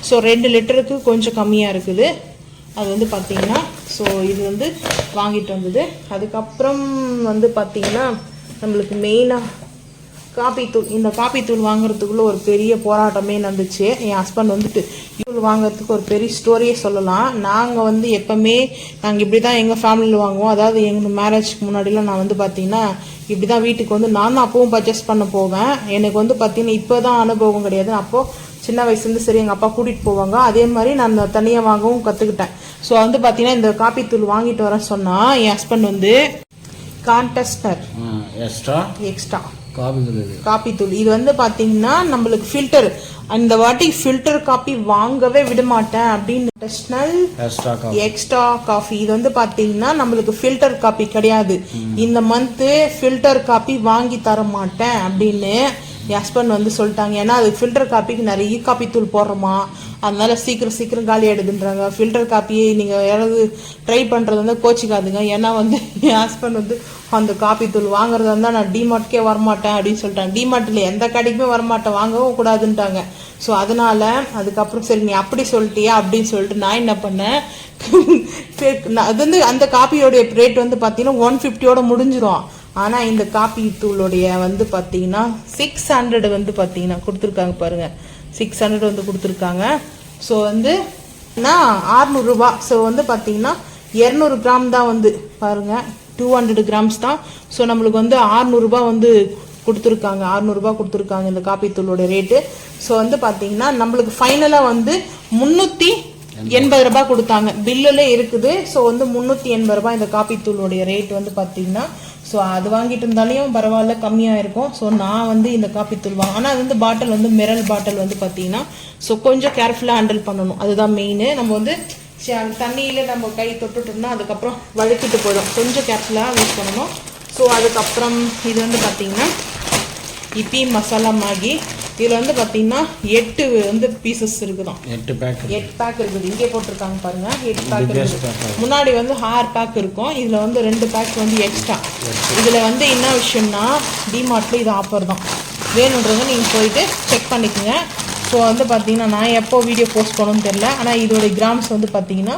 Speaker 1: ஸோ 2 லிட்டருக்கு கொஞ்சம் கம்மியாக இருக்குது அது வந்து பார்த்தீங்கன்னா. ஸோ இது வந்து வாங்கிட்டு வந்தது. அதுக்கப்புறம் வந்து பார்த்தீங்கன்னா நம்மளுக்கு மெயினாக காப்பித்தூள். இந்த காப்பித்தூள் வாங்குறதுக்குள்ள ஒரு பெரிய போராட்டமே நடந்துச்சு. என் ஹஸ்பண்ட் வந்துட்டு தூள் வாங்குறதுக்கு ஒரு பெரிய ஸ்டோரியே சொல்லலாம். நாங்கள் வந்து எப்பவுமே நாங்கள் இப்படி தான் எங்கள் ஃபேமிலியில் வாங்குவோம். அதாவது எங்கள் மேரேஜ்க்கு முன்னாடிலாம் நான் வந்து பார்த்தீங்கன்னா இப்படி தான் வீட்டுக்கு வந்து நான் அப்பவும் பர்ச்சேஸ் பண்ண போவேன். எனக்கு வந்து பார்த்தீங்கன்னா இப்போ தான் அனுபவம் கிடையாது. அப்போது சின்ன வயசுலேருந்து சரி எங்கள் அப்பா கூட்டிகிட்டு போவாங்க. அதே மாதிரி நான் தனியாக வாங்கவும் கற்றுக்கிட்டேன். ஸோ வந்து பார்த்தீங்கன்னா இந்த காப்பித்தூள் வாங்கிட்டு வரேன்னு சொன்னால் என் ஹஸ்பண்ட் வந்து கான்டெஸ்டர் எக்ஸ்ட்ரா காப்பித்தூள் இது வந்து பார்த்தீங்கன்னா நம்மளுக்கு ஃபில்டர், அந்த வாட்டி ஃபில்டர் காப்பி வாங்கவே விட மாட்டேன் அப்படின்னு எக்ஸ்ட்ரா காஃபி. இது வந்து பார்த்தீங்கன்னா நம்மளுக்கு ஃபில்டர் காப்பி கிடையாது. இந்த மந்த்து ஃபில்டர் காப்பி வாங்கி தர மாட்டேன் அப்படின்னு என் ஹஸ்பண்ட் வந்து சொல்லிட்டாங்க. ஏன்னா அது ஃபில்டர் காப்பிக்கு நிறைய காப்பி தூள் போடுறோமா, அதனால சீக்கிரம் காலி ஆகிடுதுன்றாங்க. ஃபில்டர் காப்பியை நீங்கள் யாராவது ட்ரை பண்ணுறது வந்து கோச்சிக்காதுங்க. ஏன்னா வந்து என் ஹஸ்பண்ட் வந்து அந்த காப்பி தூள் வாங்குறதா இருந்தால் நான் டிமார்ட்கே வரமாட்டேன் அப்படின்னு சொல்லிட்டாங்க. டிமார்ட்டில் எந்த கடைக்குமே வரமாட்டேன், வாங்கவும் கூடாதுன்ட்டாங்க. ஸோ அதனால அதுக்கப்புறம் சரி நீ அப்படி சொல்லிட்டியா அப்படின்னு சொல்லிட்டு நான் என்ன பண்ணேன், அது வந்து அந்த காப்பியோடைய ரேட் வந்து பார்த்தீங்கன்னா 150 முடிஞ்சிடும். ஆனால் இந்த காப்பி தூளுடைய வந்து பார்த்தீங்கன்னா 600 வந்து பார்த்தீங்கன்னா கொடுத்துருக்காங்க பாருங்கள், 600 வந்து கொடுத்துருக்காங்க. ஸோ வந்து நான் 600 ரூபா. ஸோ வந்து பார்த்தீங்கன்னா 200 கிராம் தான் வந்து பாருங்கள், 200 கிராம்ஸ் தான். ஸோ நம்மளுக்கு வந்து 600 ரூபா வந்து கொடுத்துருக்காங்க, 600 ரூபா கொடுத்துருக்காங்க இந்த காப்பி தூளோட ரேட்டு. ஸோ வந்து பார்த்தீங்கன்னா நம்மளுக்கு ஃபைனலாக வந்து 380 ரூபாய் கொடுத்தாங்க, பில்லுல இருக்குது. ஸோ வந்து 380 ரூபாய் இந்த காப்பி தூளுடைய ரேட் வந்து பார்த்தீங்கன்னா. ஸோ அது வாங்கிட்டு இருந்தாலையும் பரவாயில்ல, கம்மியாக இருக்கும். ஸோ நான் வந்து இந்த காப்பி தூள் ஆனால் அது வந்து பாட்டில் வந்து மிரல் பாட்டில் வந்து பார்த்தீங்கன்னா ஸோ கொஞ்சம் கேர்ஃபுல்லாக ஹேண்டில் பண்ணணும், அதுதான் மெயின். நம்ம வந்து தண்ணியில் நம்ம கை தொட்டுட்டோம்னா அதுக்கப்புறம் வழுக்கிட்டு போயிடும், கொஞ்சம் கேர்ஃபுல்லாக யூஸ் பண்ணணும். ஸோ அதுக்கப்புறம் இது வந்து பார்த்தீங்கன்னா இப்பி மசாலா மேகி. இதில் வந்து பார்த்தீங்கன்னா 8 வந்து பீசஸ் இருக்குதான், 8 பேக் இருக்குது. இங்கே போட்டிருக்காங்க பாருங்க, 8 பேக் இருக்குது. முன்னாடி வந்து 6 பேக் இருக்கும், இதில் வந்து 2 பேக் வந்து எக்ஸ்ட்ரா. இதில் வந்து என்ன விஷயம்னா டிமார்ட்டில் இது ஆஃபர் தான், வேணுன்றதை நீங்கள் போயிட்டு செக் பண்ணிக்கோங்க. ஸோ வந்து பார்த்தீங்கன்னா நான் எப்போ வீடியோ போஸ்ட் பண்ணணும்னு தெரில, ஆனால் இதோடைய கிராம்ஸ் வந்து பார்த்தீங்கன்னா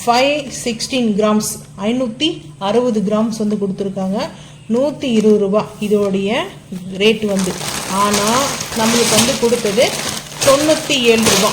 Speaker 1: 516 கிராம்ஸ், 560 கிராம்ஸ் வந்து கொடுத்துருக்காங்க, 120 ரூபா இதோடைய ரேட்டு வந்து. ஆனால் நம்மளுக்கு வந்து கொடுத்தது 97 ரூபா.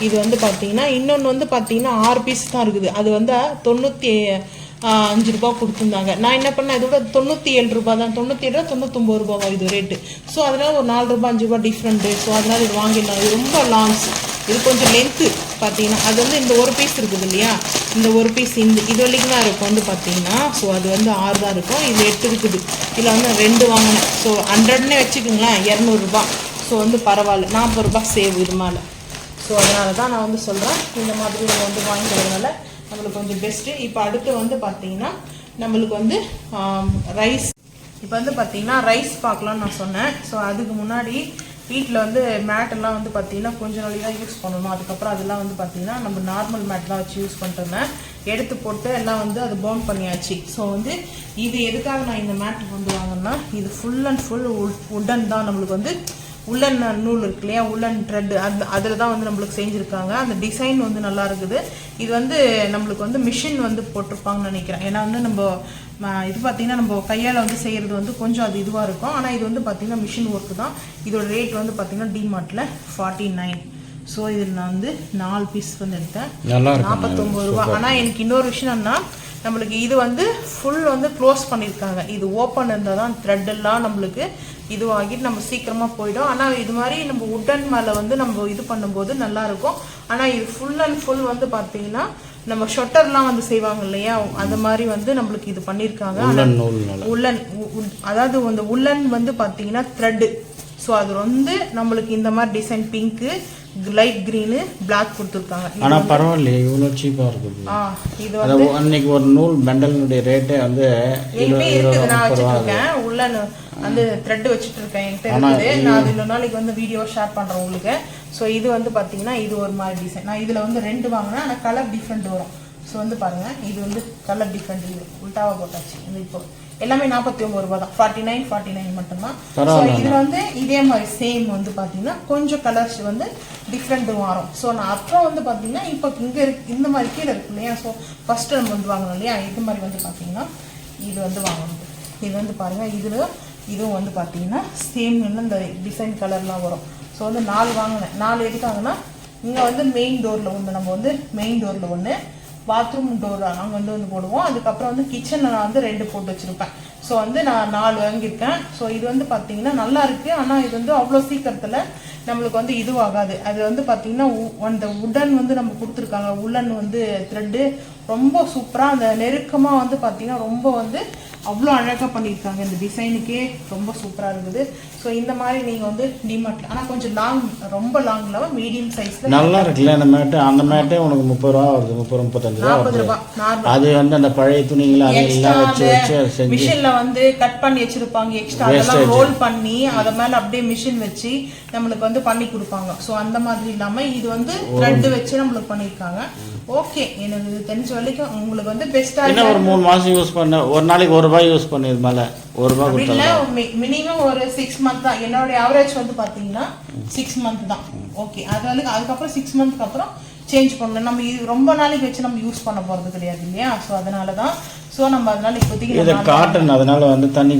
Speaker 1: இது வந்து பார்த்தீங்கன்னா இன்னொன்று வந்து பார்த்தீங்கன்னா 6 பீஸ் தான் இருக்குது, அது வந்து 95 ரூபா கொடுத்துருந்தாங்க. நான் என்ன பண்ணேன், இதோட 97 ரூபா தான், 97 99 ரூபாவா இது ரேட்டு. ஸோ அதனால் ஒரு 4 ரூபா 5 ரூபா டிஃப்ரெண்ட்டு. ஸோ அதனால் இது வாங்கிடலாம். இது ரொம்ப லாங்ஸ், இது கொஞ்சம் லென்த்து பார்த்தீங்கன்னா. அது வந்து இந்த ஒரு பீஸ் இருக்குது இல்லையா, இந்த ஒரு பீஸ் இது வரைக்கும் தான் இருக்கும் வந்து பார்த்தீங்கன்னா. ஸோ அது வந்து 6 தான் இருக்கும், இது 8 இருக்குது. இதில் வந்து 2 வாங்கினேன். ஸோ 100ன்னே வச்சுக்கோங்களேன், 200 ரூபா. ஸோ வந்து பரவாயில்ல, 40 ரூபா சேவ் இது மேலே. ஸோ அதனால தான் நான் வந்து சொல்கிறேன், இந்த மாதிரி நம்ம வந்து வாங்கிக்கிறதுனால நம்மளுக்கு கொஞ்சம் பெஸ்ட்டு. இப்போ அடுத்து வந்து பார்த்தீங்கன்னா நம்மளுக்கு வந்து ரைஸ். இப்போ வந்து பார்த்தீங்கன்னா ரைஸ் பார்க்கலான்னு நான் சொன்னேன். ஸோ அதுக்கு முன்னாடி வீட்டில் வந்து மேட்டெல்லாம் வந்து பார்த்தீங்கன்னா கொஞ்சம் நாளைக்கு தான் யூஸ் பண்ணணும். அதுக்கப்புறம் அதெல்லாம் வந்து பார்த்தீங்கன்னா நம்ம நார்மல் மேட் தான் வச்சு யூஸ் பண்ணிட்டோம்னா எடுத்து போட்டு எல்லாம் வந்து அது பவுன் பண்ணியாச்சு. ஸோ வந்து இது எதுக்காக நான் இந்த மேட் வந்து வாங்கினா, இது ஃபுல் அண்ட் ஃபுல் உட்டன் தான். நம்மளுக்கு வந்து உள்ளன் நூல் இருக்கு இல்லையா, உள்ளன் த்ரெட், அதில் தான் வந்து நம்மளுக்கு செஞ்சுருக்காங்க. அந்த டிசைன் வந்து நல்லா இருக்குது. இது வந்து நம்மளுக்கு வந்து மிஷின் வந்து போட்டிருப்பாங்கன்னு நினைக்கிறேன். ஏன்னா வந்து நம்ம இது பார்த்தீங்கன்னா நம்ம கையால் வந்து செய்கிறது வந்து கொஞ்சம் அது இதுவாக இருக்கும். ஆனால் இது வந்து பார்த்தீங்கன்னா மிஷின் ஒர்க்கு தான். இதோட ரேட் வந்து பார்த்தீங்கன்னா டிமார்ட்டில் 49. ஸோ இதில் நான் வந்து 4 பீஸ் வந்து எடுத்தேன், 49 ரூபா. ஆனால் எனக்கு இன்னொரு விஷயம் என்னன்னா, நம்மளுக்கு இது வந்து ஃபுல் வந்து க்ளோஸ் பண்ணியிருக்காங்க. இது ஓப்பன் இருந்தால் தான் த்ரெட் எல்லாம் நம்மளுக்கு இதுவாகிட்டு நம்ம சீக்கிரமாக போயிடும். ஆனால் இது மாதிரி நம்ம உட்டன் மேலே வந்து நம்ம இது பண்ணும்போது நல்லாயிருக்கும். ஆனால் இது ஃபுல் அண்ட் ஃபுல் வந்து பார்த்தீங்கன்னா நம்ம ஷொட்டர்லாம் வந்து செய்வாங்க இல்லையா, அந்த மாதிரி வந்து நம்மளுக்கு இது பண்ணியிருக்காங்க. உள்ளன், அதாவது அந்த உள்ளன் வந்து பார்த்தீங்கன்னா த்ரெட்டு. ஸோ அது வந்து நம்மளுக்கு இந்த மாதிரி design pink, light green, black கொடுத்துருக்காங்க.
Speaker 2: ஆனால் பரவாயில்லையே, இவ்வளோ சீப்பாக இருக்குது. இது வந்து அன்னைக்கு ஒரு நூல் பண்டலினுடைய ரேட்டே வந்து
Speaker 1: இருக்குது. நான் வச்சுருக்கேன் உள்ளன் வந்து த்ரெட் வச்சுட்டு இருக்கேன், என்கிட்ட இருக்குது. நான் அது இன்னொரு நாளைக்கு வந்து வீடியோ ஷேர் பண்ணுறேன் உங்களுக்கு. ஸோ இது வந்து பார்த்தீங்கன்னா இது ஒரு மாதிரி டிசைன். நான் இதில் வந்து 2 வாங்கினேன், ஆனால் கலர் டிஃப்ரெண்ட் வரும். ஸோ வந்து பாருங்கள், இது வந்து கலர் டிஃப்ரெண்ட், இது உல்டாவாக போட்டாச்சு. இது இப்போ எல்லாமே 49 ரூபா தான், 49 மட்டும்தான். ஸோ இதில் வந்து இதே மாதிரி சேம் வந்து பார்த்தீங்கன்னா கொஞ்சம் கலர்ஸ் வந்து டிஃப்ரெண்ட் வரும். ஸோ நான் அப்புறம் வந்து பார்த்தீங்கன்னா இப்போ இங்கே இருக்கு, இந்த மாதிரி கீழே இருக்கு இல்லையா. ஸோ ஃபஸ்ட்டு நம்ம வந்து வாங்கணும் இல்லையா, இது மாதிரி வந்து பார்த்தீங்கன்னா இது வந்து வாங்கணும். இது வந்து பாருங்கள், இதுவும் வந்து பார்த்தீங்கன்னா சேம் இந்த டிசைன் கலர்லாம் வரும். ஸோ வந்து 4 வாங்கினேன். 4 எதுக்காங்கன்னா இங்கே வந்து மெயின் டோரில் ஒன்று, நம்ம வந்து மெயின் டோரில் ஒன்று, பாத்ரூம் டோர் அங்கே வந்து போடுவோம். அதுக்கப்புறம் வந்து கிச்சனில் நான் வந்து 2 போட்டு வச்சுருப்பேன். ஸோ வந்து நான் 4 வாங்கியிருக்கேன். ஸோ இது வந்து பார்த்தீங்கன்னா நல்லா இருக்குது. ஆனால் இது வந்து அவ்வளோ சீக்கிரத்தில் நம்மளுக்கு வந்து இதுவாகாது. அது வந்து பார்த்தீங்கன்னா அந்த உடன் வந்து நம்ம கொடுத்துருக்காங்க, உள்ளன் வந்து த்ரெட்டு ரொம்ப சூப்பராக, அந்த நெருக்கமாக வந்து பார்த்தீங்கன்னா ரொம்ப வந்து அவ்வளோ அழகாக பண்ணியிருக்காங்க. இந்த டிசைனுக்கே ரொம்ப சூப்பராக இருக்குது. ஸோ இந்த மாதிரி நீங்கள் வந்து டிமார்ட்டில், ஆனால் கொஞ்சம் ரொம்ப லாங் இல்லாமல் மீடியம் சைஸில்
Speaker 2: நல்லா இருக்குல்ல. அந்த மேட்டு, அந்த மேட்டே உனக்கு 30 ரூபா வருது, 30-35 ரூபா,
Speaker 1: 40 ரூபா.
Speaker 2: அது வந்து அந்த பழைய துணிகளை அதெல்லாம் வச்சு
Speaker 1: மிஷினில் வந்து கட் பண்ணி வச்சிருப்பாங்க, எக்ஸ்ட்ரா அதெல்லாம் ரோல் பண்ணி அதை மேலே அப்படியே மிஷின் வச்சு நம்மளுக்கு வந்து பண்ணி கொடுப்பாங்க. ஸோ அந்த மாதிரி இல்லாமல் இது வந்து த்ரெட் வச்சு நம்மளுக்கு பண்ணியிருக்காங்க. ஓகே, எனக்கு தெரிஞ்ச வரைக்கும் உங்களுக்கு வந்து பெஸ்டா
Speaker 2: என்ன ஒரு 3 மாசம் யூஸ் பண்ண, ஒரு நாளைக்கு 1 ரூபாய் யூஸ் பண்ணி மேல 1 ரூபாய் கொடுத்தா
Speaker 1: மினிமம் ஒரு 6 மந்த் தான். என்னோட ஆவரேஜ் வந்து பாத்தீங்கன்னா 6 மந்த் தான். ஓகே, அதுக்கப்புறம் 6 மந்த்க்கு அப்புறம் சேஞ்ச் பண்ணணும். நம்ம இது ரொம்ப நாளைக்கு வச்சு நம்ம யூஸ் பண்ண போறது கிடையாது இல்லையா. ஸோ அதனால தான். ஸோ நம்ம அதனால இப்போதைக்கு
Speaker 2: காட்டன், அதனால வந்து தண்ணி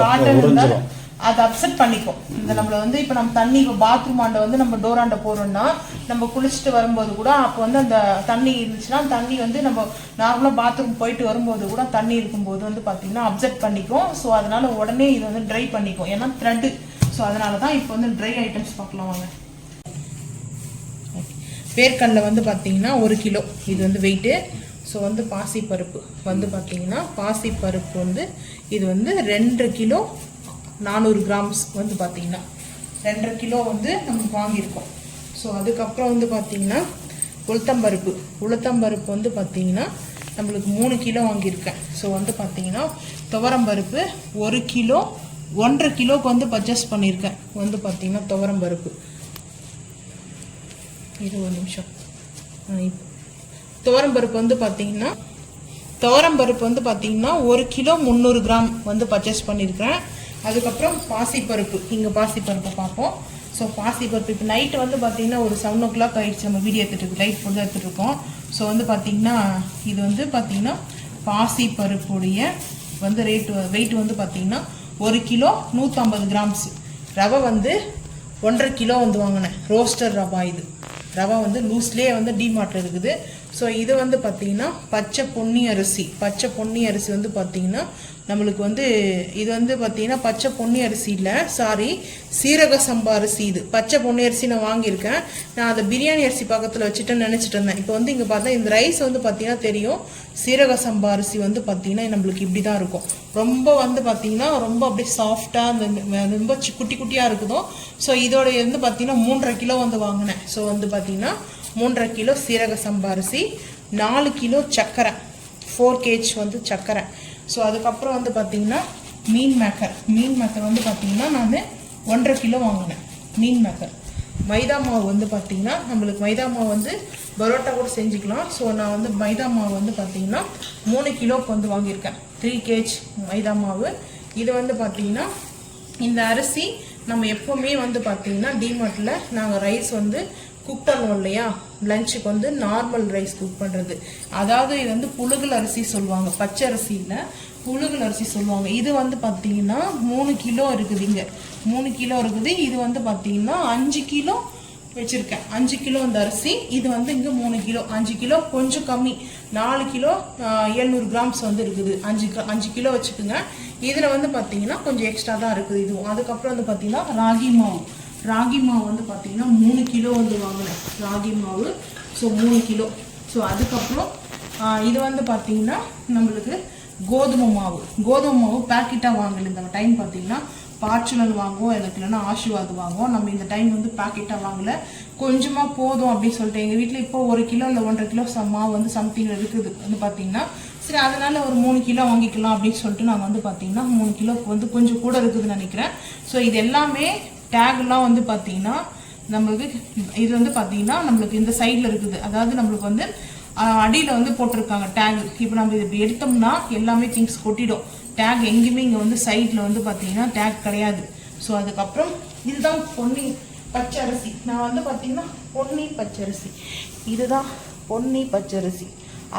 Speaker 1: காட்டன் அதை அப்செட் பண்ணிக்கும். இந்த நம்மள வந்து இப்போ நம்ம தண்ணி, இப்போ பாத்ரூம் ஆண்ட வந்து நம்ம டோராண்ட போறோம்னா நம்ம குளிச்சுட்டு வரும்போது கூட அப்போ வந்து அந்த தண்ணி இருந்துச்சுன்னா தண்ணி வந்து நம்ம நார்மலாக பாத்ரூம் போயிட்டு வரும்போது கூட தண்ணி இருக்கும்போது வந்து பார்த்தீங்கன்னா அப்செட் பண்ணிக்கும். ஸோ அதனால உடனே இது வந்து ட்ரை பண்ணிக்கும், ஏன்னா த்ரெட்டு. ஸோ அதனால தான் இப்போ வந்து ட்ரை ஐட்டம்ஸ் பார்க்கலாம் வாங்க. வேர்க்கடலை வந்து பார்த்தீங்கன்னா 1 கிலோ, இது வந்து வெயிட்டு. ஸோ வந்து பாசிப்பருப்பு வந்து பார்த்தீங்கன்னா பாசிப்பருப்பு வந்து இது வந்து 2 கிலோ 400 கிராம்ஸ் வந்து பார்த்தீங்கன்னா 2.5 கிலோ வந்து நம்ம வாங்கியிருக்கோம். ஸோ அதுக்கப்புறம் வந்து பார்த்தீங்கன்னா உளுத்தம்பருப்பு வந்து பார்த்தீங்கன்னா நம்மளுக்கு 3 கிலோ வாங்கியிருக்கேன். ஸோ வந்து பார்த்தீங்கன்னா துவரம்பருப்பு 1 கிலோ 1.5 கிலோவுக்கு வந்து பர்ச்சேஸ் பண்ணியிருக்கேன். வந்து பார்த்தீங்கன்னா துவரம்பருப்பு, இது ஒரு நிமிஷம். துவரம்பருப்பு வந்து பார்த்தீங்கன்னா 1 கிலோ 300 கிராம் வந்து பர்ச்சேஸ் பண்ணியிருக்கிறேன். அதுக்கப்புறம் பாசிப்பருப்பு, இங்கே பாசிப்பருப்பை பார்ப்போம். ஸோ பாசிப்பருப்பு இப்போ நைட்டு வந்து பார்த்தீங்கன்னா ஒரு 7 o'clock ஆகிடுச்சு, நம்ம வீடியோ எடுத்துகிட்டு லைட் போட்டு எடுத்துகிட்டு இருக்கோம். ஸோ வந்து பார்த்தீங்கன்னா இது வந்து பார்த்தீங்கன்னா பாசிப்பருப்புடைய வந்து வெயிட் வந்து பார்த்தீங்கன்னா 1 கிலோ 150 கிராம்ஸ். ரவை வந்து 1.5 கிலோ வந்து வாங்கினேன், ரோஸ்டர் ரவா. இது ரவா வந்து லூஸ்லேயே வந்து டிமார்ட்டில் இருக்குது. ஸோ இது வந்து பார்த்தீங்கன்னா பச்சை பொன்னி அரிசி வந்து பார்த்தீங்கன்னா நம்மளுக்கு வந்து இது வந்து பார்த்தீங்கன்னா பச்சை பொன்னி அரிசி இல்லை, சாரி, சீரக சம்பா அரிசி. இது பச்சை பொன்னி அரிசி நான் வாங்கியிருக்கேன். நான் அதை பிரியாணி அரிசி பக்கத்தில் வச்சுட்டேன்னு நினச்சிட்டு இருந்தேன். இப்போ வந்து இங்கே பார்த்தா இந்த ரைஸ் வந்து பார்த்தீங்கன்னா தெரியும், சீரக சம்பா அரிசி வந்து பார்த்தீங்கன்னா நம்மளுக்கு இப்படி தான் இருக்கும். ரொம்ப வந்து பார்த்தீங்கன்னா ரொம்ப அப்படியே சாஃப்டாக அந்த ரொம்ப குட்டி குட்டியாக இருக்குதோ. ஸோ இதோட வந்து பார்த்தீங்கன்னா 3.5 கிலோ வந்து வாங்கினேன். ஸோ வந்து பார்த்தீங்கன்னா 3.5 கிலோ சீரக சம்பா அரிசி, 4 கிலோ சர்க்கரை, 4 kg வந்து சர்க்கரை. ஸோ அதுக்கப்புறம் வந்து பார்த்தீங்கன்னா மீன் மேக்கர் வந்து பார்த்தீங்கன்னா நான் 1.5 கிலோ வாங்கினேன். மீன் மேக்கர் மைதா மாவு வந்து பார்த்தீங்கன்னா நம்மளுக்கு மைதா மாவு வந்து பரோட்டா கூட செஞ்சுக்கலாம். ஸோ நான் வந்து மைதா மாவு வந்து பார்த்தீங்கன்னா 3 கிலோக்கு வந்து வாங்கியிருக்கேன், 3 kg மைதா மாவு. இது வந்து பார்த்தீங்கன்னா இந்த அரிசி நம்ம எப்போவுமே வந்து பார்த்தீங்கன்னா டிமார்ட்டில் நாங்கள் ரைஸ் வந்து குக் பண்ணுவோம் இல்லையா, லஞ்சுக்கு வந்து நார்மல் ரைஸ் குக் பண்ணுறது. அதாவது இது வந்து புழுங்கல் அரிசி சொல்லுவாங்க, பச்சை அரிசியில் புழுங்கல் அரிசி சொல்லுவாங்க. இது வந்து பார்த்தீங்கன்னா 3 கிலோ இருக்குது, இங்கே 3 கிலோ இருக்குது. இது வந்து பார்த்தீங்கன்னா 5 கிலோ வச்சுருக்கேன், 5 கிலோ இந்த அரிசி. இது வந்து இங்கே 3 கிலோ, 5 கிலோ கொஞ்சம் கம்மி, 4 கிலோ 700 கிராம்ஸ் வந்து இருக்குது. 5 கிலோ வச்சுக்கோங்க. இதில் வந்து பார்த்தீங்கன்னா கொஞ்சம் எக்ஸ்ட்ரா தான் இருக்குது இதுவும். அதுக்கப்புறம் வந்து பார்த்தீங்கன்னா ராகி மாவு வந்து பார்த்தீங்கன்னா 3 கிலோ வந்து வாங்கினேன் ராகி மாவு. So 3 kilo. ஸோ அதுக்கப்புறம் இது வந்து பார்த்தீங்கன்னா நம்மளுக்கு கோதுமை மாவு பேக்கெட்டாக வாங்கல. இந்த டைம் பார்த்தீங்கன்னா பார்ச்சுலர் வாங்குவோம், எனக்கு இல்லைன்னா ஆஷிர்வாத் வாங்குவோம். நம்ம இந்த டைம் வந்து பேக்கெட்டாக வாங்கல, கொஞ்சமாக போதும் அப்படின்னு சொல்லிட்டு எங்கள் வீட்டில் இப்போ 1 கிலோ இல்லை 1.5 கிலோ மாவு வந்து சம்திங் இருக்குது வந்து பார்த்தீங்கன்னா. சரி, அதனால ஒரு 3 கிலோ வாங்கிக்கலாம் அப்படின்னு சொல்லிட்டு நாங்கள் வந்து பார்த்தீங்கன்னா 3 கிலோ வந்து கொஞ்சம் கூட இருக்குதுன்னு நினைக்கிறேன். ஸோ இது எல்லாமே டேக்லாம் வந்து பார்த்தீங்கன்னா நம்மளுக்கு இது வந்து பார்த்தீங்கன்னா நம்மளுக்கு இந்த சைடில் இருக்குது. அதாவது நம்மளுக்கு வந்து அடியில் வந்து போட்டிருக்காங்க டேக். இப்போ நம்ம இது இப்படி எடுத்தோம்னா எல்லாமே திங்ஸ் கொட்டிடும். டேக் எங்கேயுமே இங்கே வந்து சைடில் வந்து பார்த்தீங்கன்னா டேக் கிடையாது. ஸோ அதுக்கப்புறம் இதுதான் பொன்னி பச்சரிசி. நான் வந்து பார்த்தீங்கன்னா பொன்னி பச்சரிசி, இதுதான் பொன்னி பச்சரிசி.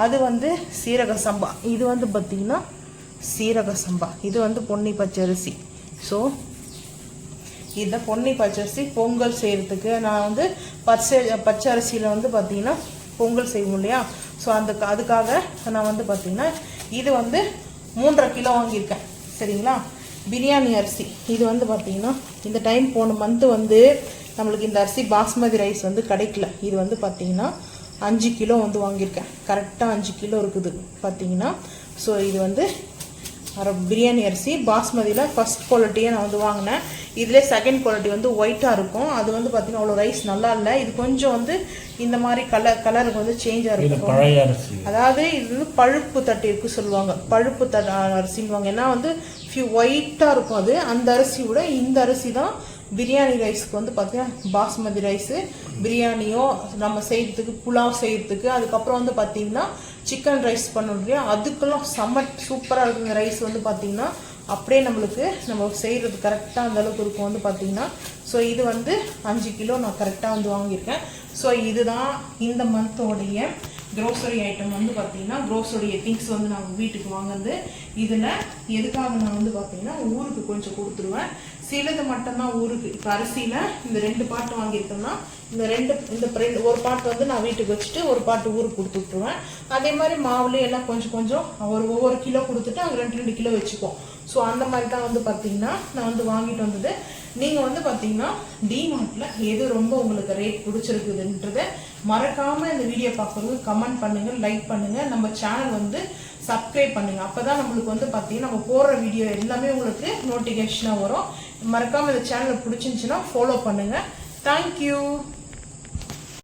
Speaker 1: அது வந்து சீரக சம்பா, இது வந்து பார்த்தீங்கன்னா சீரக சம்பா, இது வந்து பொன்னி பச்சரிசி. ஸோ இந்த பொன்னி பச்சரிசி பொங்கல் செய்கிறதுக்கு நான் வந்து பச்சை அரிசியில் வந்து பார்த்தீங்கன்னா பொங்கல் செய்வோம் இல்லையா. ஸோ அதுக்காக நான் வந்து பார்த்தீங்கன்னா இது வந்து 3.5 கிலோ வாங்கியிருக்கேன். சரிங்களா. பிரியாணி அரிசி இது வந்து பார்த்தீங்கன்னா இந்த டைம் போன மந்த்து வந்து நம்மளுக்கு இந்த அரிசி பாஸ்மதி ரைஸ் வந்து கிடைக்கல. இது வந்து பார்த்தீங்கன்னா 5 கிலோ வந்து வாங்கியிருக்கேன். கரெக்டாக 5 கிலோ இருக்குது பார்த்தீங்கன்னா. ஸோ இது வந்து பிரியாணி அரிசி பாஸ்மதியில் ஃபர்ஸ்ட் குவாலிட்டியை நான் வந்து வாங்கினேன். இதிலே செகண்ட் குவாலிட்டி வந்து ஒயிட்டாக இருக்கும். அது வந்து பார்த்தீங்கன்னா அவ்வளோ ரைஸ் நல்லா இல்லை. இது கொஞ்சம் வந்து இந்த மாதிரி கலருக்கு வந்து சேஞ்சாக இருக்கும். அதாவது இது வந்து பழுப்பு தட்டு இருக்கு சொல்லுவாங்க, பழுப்பு தட்டு அரிசின்னுவாங்க. ஏன்னா வந்து ஒயிட்டாக இருக்கும் அது. அந்த அரிசியோட இந்த அரிசி தான் பிரியாணி ரைஸ்க்கு வந்து பார்த்தீங்கன்னா பாஸ்மதி ரைஸு பிரியாணியோ நம்ம செய்கிறதுக்கு புலாவ் செய்கிறதுக்கு, அதுக்கப்புறம் வந்து பார்த்தீங்கன்னா சிக்கன் ரைஸ் பண்ணணும் இல்லையா, அதுக்கெல்லாம் செம்ம சூப்பராக இருக்குங்க ரைஸ் வந்து பார்த்தீங்கன்னா. அப்படியே நம்மளுக்கு நம்ம செய்கிறது கரெக்டாக அந்த அளவுக்கு இருக்கும் வந்து பார்த்தீங்கன்னா. ஸோ இது வந்து 5 கிலோ நான் கரெக்டாக வந்து வாங்கியிருக்கேன். ஸோ இதுதான் இந்த மந்தோடைய க்ரோசரி ஐட்டம் வந்து பார்த்தீங்கன்னா, க்ரோசரி திங்ஸ் வந்து நான் வீட்டுக்கு வாங்குறது. இதில் எதுக்காக நான் வந்து பார்த்தீங்கன்னா ஊருக்கு கொஞ்சம் கொடுத்துருவேன், சிலது மட்டும்தான் ஊருக்கு. இப்போ அரிசியில் இந்த 2 பாட்டு வாங்கியிருக்கோம்னா இந்த ஒரு பாட்டு வந்து நான் வீட்டுக்கு வச்சுட்டு ஒரு பாட்டு ஊருக்கு கொடுத்து விட்டுருவேன். அதே மாதிரி மாவுலேயே எல்லாம் கொஞ்சம் ஒவ்வொரு கிலோ கொடுத்துட்டு அங்கே 2 கிலோ வச்சுப்போம். ஸோ அந்த மாதிரி தான் வந்து பார்த்தீங்கன்னா நான் வந்து வாங்கிட்டு வந்தது. நீங்கள் வந்து பார்த்தீங்கன்னா டிமார்ட்டில் எது ரொம்ப உங்களுக்கு ரேட் பிடிச்சிருக்குதுன்றதை மறக்காமல் இந்த வீடியோ பார்க்குறது கமெண்ட் பண்ணுங்கள், லைக் பண்ணுங்கள், நம்ம சேனல் வந்து சப்ஸ்கிரைப் பண்ணுங்கள். அப்போ தான் நம்மளுக்கு வந்து பார்த்தீங்கன்னா நம்ம போடுற வீடியோ எல்லாமே உங்களுக்கு நோட்டிஃபிகேஷனாக வரும். மறக்காமல் இந்த சேனலை பிடிச்சிருந்துச்சுன்னா ஃபாலோ பண்ணுங்கள். தேங்க்யூ.